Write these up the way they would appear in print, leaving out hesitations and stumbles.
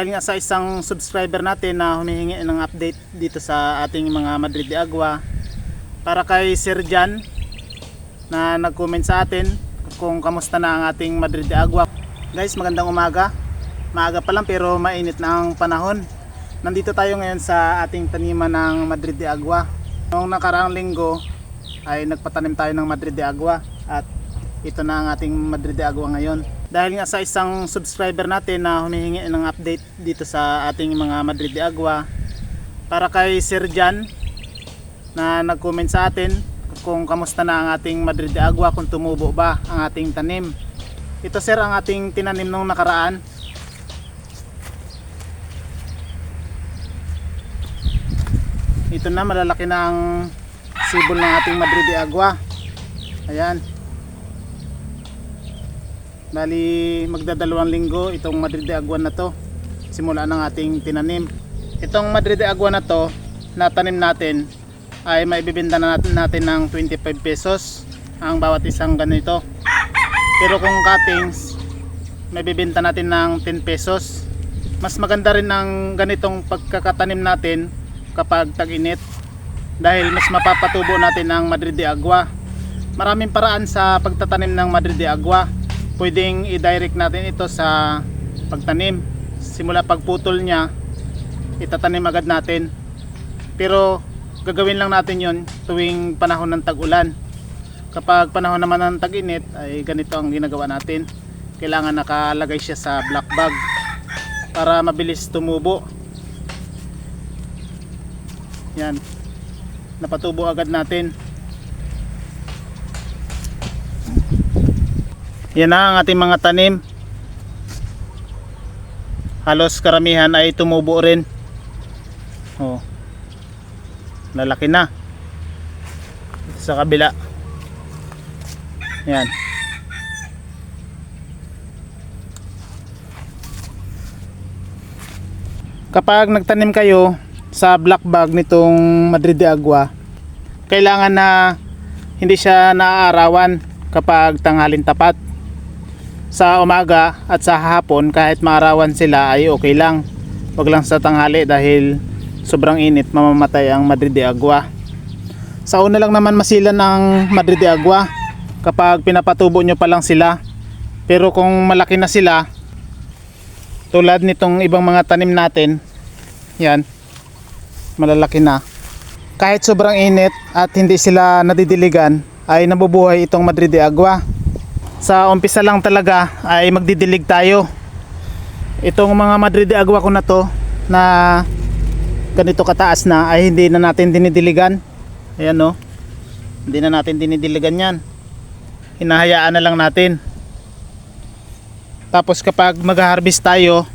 Dahil nga sa isang subscriber natin na humihingi ng update dito sa ating mga Madrid de Agua, para kay Sir Jan na nag-comment sa atin kung kamusta na ang ating Madrid de Agua. Guys, magandang umaga. Maaga pa lang pero mainit na ang panahon. Nandito tayo ngayon sa ating taniman ng Madrid de Agua. Noong nakaraang linggo ay nagpatanim tayo ng Madrid de Agua at ito na ang ating Madrid de Agua ngayon. Dahil nga sa isang subscriber natin na humihingi ng update dito sa ating mga Madrid de Agua, para kay Sir Jan na nag-comment sa atin kung kamusta na ang ating Madrid de Agua, kung tumubo ba ang ating tanim. Ito sir ang ating tinanim nung nakaraan. Ito na, malalaki na ang sibol ng ating Madrid de Agua. Ayan. Bali magdadalawang linggo itong Madrid de Agua na to simula ng ating tinanim. Itong Madrid de Agua na to na tanim natin ay maibibenta na natin ng 25 pesos ang bawat isang ganito. Pero kung cuttings, maibibenta natin ng 10 pesos. Mas maganda rin ang ganitong pagkakatanim natin kapag tag-init dahil mas mapapatubo natin ang Madrid de Agua. Maraming paraan sa pagtatanim ng Madrid de Agua. Pwedeng i-direct natin ito sa pagtanim. Simula pagputol niya, itatanim agad natin. Pero gagawin lang natin yon tuwing panahon ng tag-ulan. Kapag panahon naman ng tag-init ay ganito ang ginagawa natin. Kailangan nakalagay siya sa black bag para mabilis tumubo. Yan, napatubo agad natin. Yan na ang ating mga tanim. Halos karamihan ay tumubo rin. Oh, lalaki na. Sa kabila. Yan. Kapag nagtanim kayo sa black bag nitong Madrid de Agua, kailangan na hindi siya naaarawan kapag tanghalin tapat. Sa umaga at sa hapon kahit maarawan sila ay okay lang. Wag lang sa tanghali dahil sobrang init, mamamatay ang Madrid de Agua. Sa una lang naman masila ng Madrid de Agua kapag pinapatubo nyo pa lang sila. Pero kung malaki na sila, tulad nitong ibang mga tanim natin, yan, malalaki na, kahit sobrang init at hindi sila nadidiligan ay nabubuhay itong Madrid de Agua. Sa umpisa lang talaga ay magdidilig tayo. Itong mga Madrid de Agua ko na to na ganito kataas na ay hindi na natin dinidiligan. Ayan o, hindi na natin dinidiligan yan. Hinahayaan na lang natin. Tapos kapag mag-harvest tayo,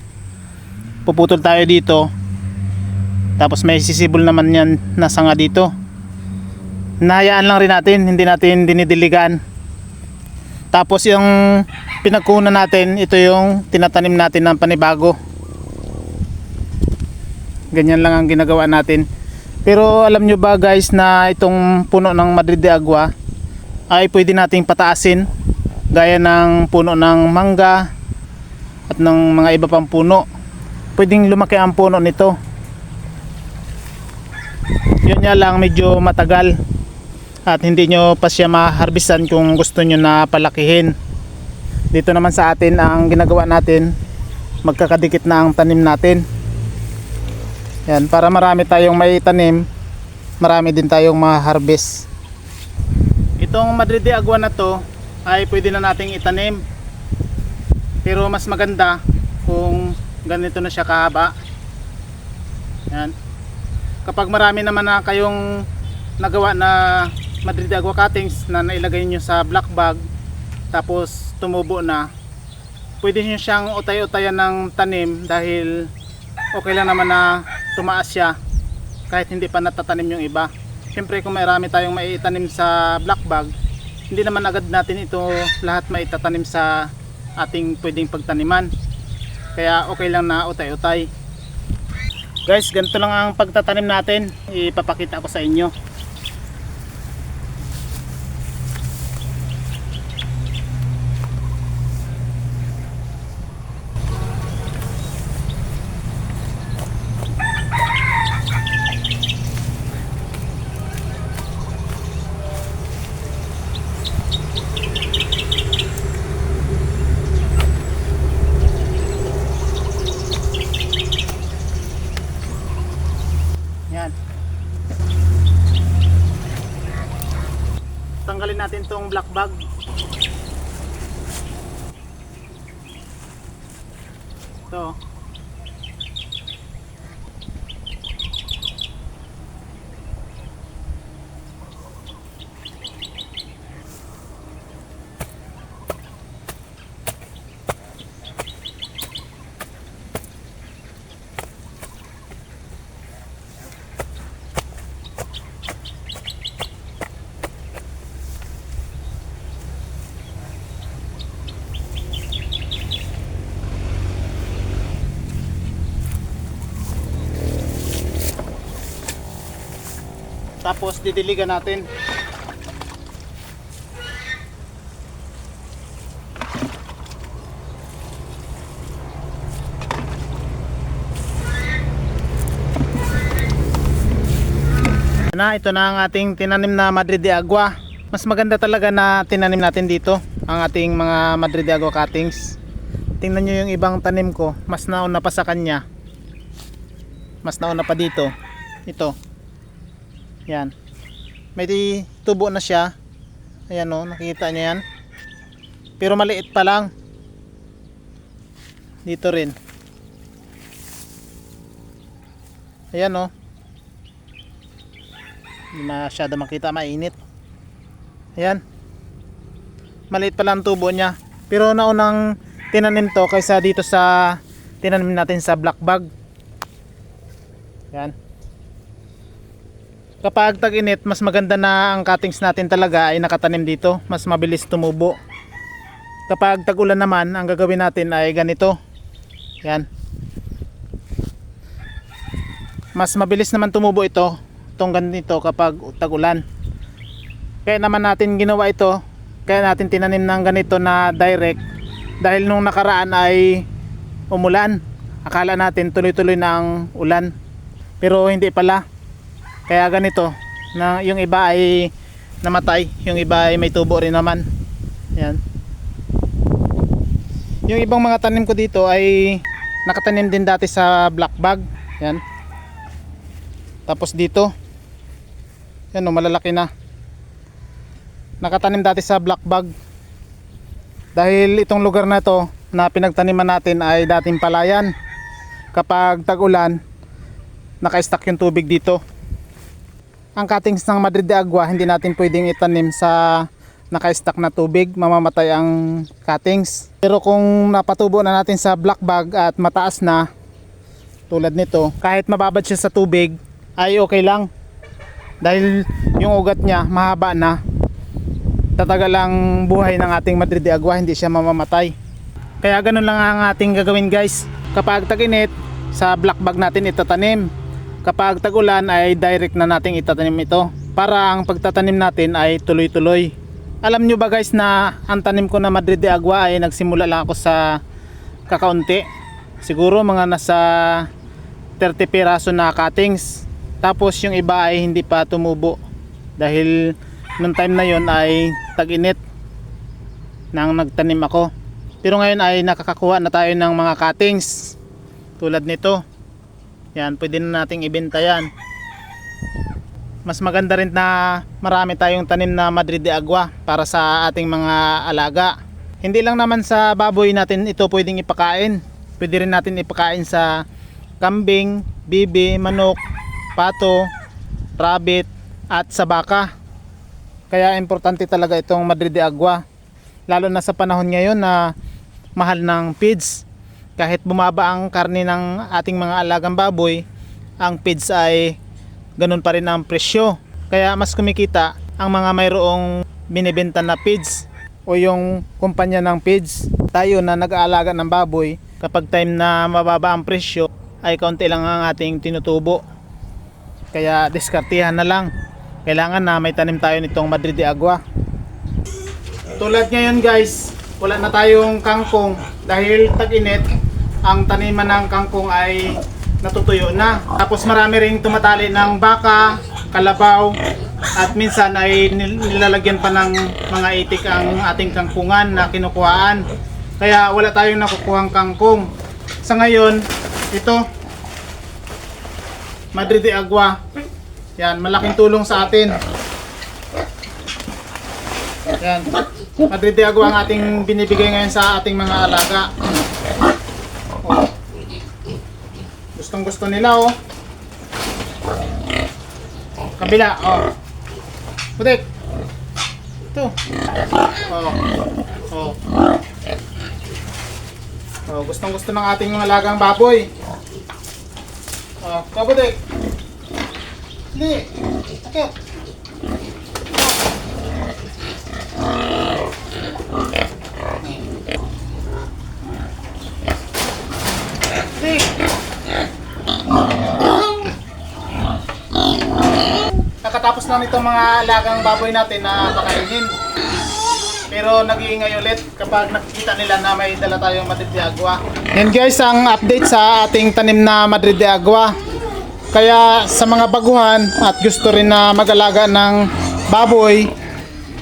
puputol tayo dito. Tapos may sisibol naman yan na sanga dito. Hinahayaan lang rin natin, hindi natin dinidiligan. Tapos yung pinagkunan natin, ito yung tinatanim natin ng panibago. Ganyan lang ang ginagawa natin. Pero alam nyo ba guys na itong puno ng Madrid de Agua ay pwede nating pataasin gaya ng puno ng mangga at ng mga iba pang puno. Pwedeng lumaki ang puno nito. Yun nga lang, medyo matagal at hindi nyo pa siya ma-harvestan kung gusto nyo na palakihin. Dito naman sa atin ang ginagawa natin, magkakadikit na ang tanim natin. Yan, para marami tayong may tanim, marami din tayong ma-harvest. Itong Madrid de Agua na to ay pwede na nating itanim. Pero mas maganda kung ganito na siya kahaba. Yan. Kapag marami naman na kayong nagawa na Madrid de Agua cuttings na nailagay nyo sa black bag tapos tumubo na, pwede nyo siyang utay-utayan ng tanim dahil okay lang naman na tumaas siya kahit hindi pa natatanim yung iba. Siyempre kung marami tayong maitanim sa black bag, hindi naman agad natin ito lahat maitatanim sa ating pwedeng pagtaniman, kaya okay lang na utay-utay. Guys, ganito lang ang pagtatanim natin, ipapakita ko sa inyo. natin tong black bag. Ito. Tapos didiligan natin. Ito na ang ating tinanim na Madrid de Agua. Mas maganda talaga na tinanim natin dito ang ating mga Madrid de Agua cuttings. Tingnan nyo yung ibang tanim ko, mas nauna pa sa kanya. Mas nauna pa dito. Ito. Yan. May tubo na siya. Ayan o, nakikita niyo yan. Pero maliit pa lang. Dito rin. Ayan o. Hindi masyado makita, mainit. Ayan. Maliit pa lang ang tubo niya. Pero naunang tinanim to kaysa dito sa tinanim natin sa black bag. Ayan. Kapag tag-init, mas maganda na ang cuttings natin talaga ay nakatanim dito. Mas mabilis tumubo. Kapag tag-ulan naman, ang gagawin natin ay ganito. Yan. Mas mabilis naman tumubo ito. Itong ganito kapag tag-ulan. Kaya naman natin ginawa ito. Kaya natin tinanim ng ganito na direct. Dahil nung nakaraan ay umulan. Akala natin tuloy-tuloy na ang ulan. Pero hindi pala. Kaya ganito, na yung iba ay namatay, yung iba ay may tubo rin naman. Yan. Yung ibang mga tanim ko dito ay nakatanim din dati sa black bag. Yan. Tapos dito, yan o, malalaki na. Nakatanim dati sa black bag. Dahil itong lugar na to na pinagtaniman natin ay dating palayan. Kapag tag-ulan, naka-stack yung tubig dito. Ang cuttings ng Madrid de Agua hindi natin pwedeng itanim sa naka-stack na tubig, mamamatay ang cuttings. Pero kung napatubo na natin sa black bag at mataas na tulad nito, kahit mababad siya sa tubig ay okay lang. Dahil yung ugat niya mahaba na, tatagal ang buhay ng ating Madrid de Agua, hindi siya mamamatay. Kaya ganun lang ang ating gagawin guys. Kapag tag-init, sa black bag natin itatanim. Kapag tag-ulan ay direct na nating itatanim ito para ang pagtatanim natin ay tuloy-tuloy. Alam nyo ba guys na ang tanim ko na Madrid de Agua ay nagsimula lang ako sa kakaunti. Siguro mga nasa 30 piraso na cuttings. Tapos yung iba ay hindi pa tumubo. Dahil nung time na yon ay tag-init nang nagtanim ako. Pero ngayon ay nakakakuha na tayo ng mga cuttings tulad nito. Yan, pwede na nating ibenta yan. Mas maganda rin na marami tayong tanim na Madrid de Agua para sa ating mga alaga. Hindi lang naman sa baboy natin ito pwedeng ipakain. Pwede rin natin ipakain sa kambing, bibi, manok, pato, rabbit at sa baka. Kaya importante talaga itong Madrid de Agua. Lalo na sa panahon ngayon na mahal ng feeds. Kahit bumaba ang karne ng ating mga alagang baboy, ang feeds ay ganun pa rin ang presyo. Kaya mas kumikita ang mga mayroong binibenta na feeds o yung kumpanya ng feeds. Tayo na nag-aalaga ng baboy, kapag time na mababa ang presyo ay kaunti lang ang ating tinutubo. Kaya diskartihan na lang. Kailangan na may tanim tayo nitong Madrid de Agua. Tulad ngayon guys, wala na tayong kangkong dahil tag-init. Ang taniman ng kangkong ay natutuyo na. Tapos marami ring tumatali ng baka, kalabaw, at minsan ay nilalagyan pa ng mga itik ang ating kangkungan na kinukuhaan. Kaya wala tayong nakukuhang kangkong. Sa ngayon, ito, Madrid de Agua. Yan, malaking tulong sa atin. Yan. Madrid de Agua ang ating binibigay ngayon sa ating mga alaga. Oh. Gustong gusto nila oh. Kabila oh. Putik. Ito. Oh. Oh. Oh, gustong gusto ng ating mga alagang baboy. Oh, kabutik. Hindi. Akit. Nakatapos na nito mga alagang baboy natin na pakainin. Pero nag-iingay ulit kapag nakikita nila na may dala tayong Madrid de Agua. Yan guys ang update sa ating tanim na Madrid de Agua. Kaya sa mga baguhan at gusto rin na mag-alaga ng baboy,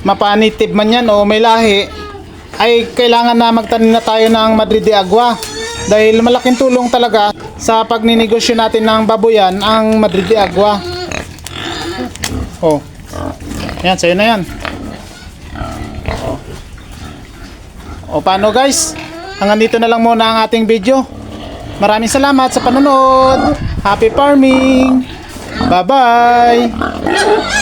mapanitib man yan o may lahi, ay kailangan na magtanim na tayo ng Madrid de Agua. Dahil malaking tulong talaga sa pagninegosyo natin ng baboyan ang Madrid de Agua. Oh. Yan, sa'yo na yan. O paano guys? Hanggang dito na lang muna ang ating video. Maraming salamat sa panonood. Happy farming. Bye bye.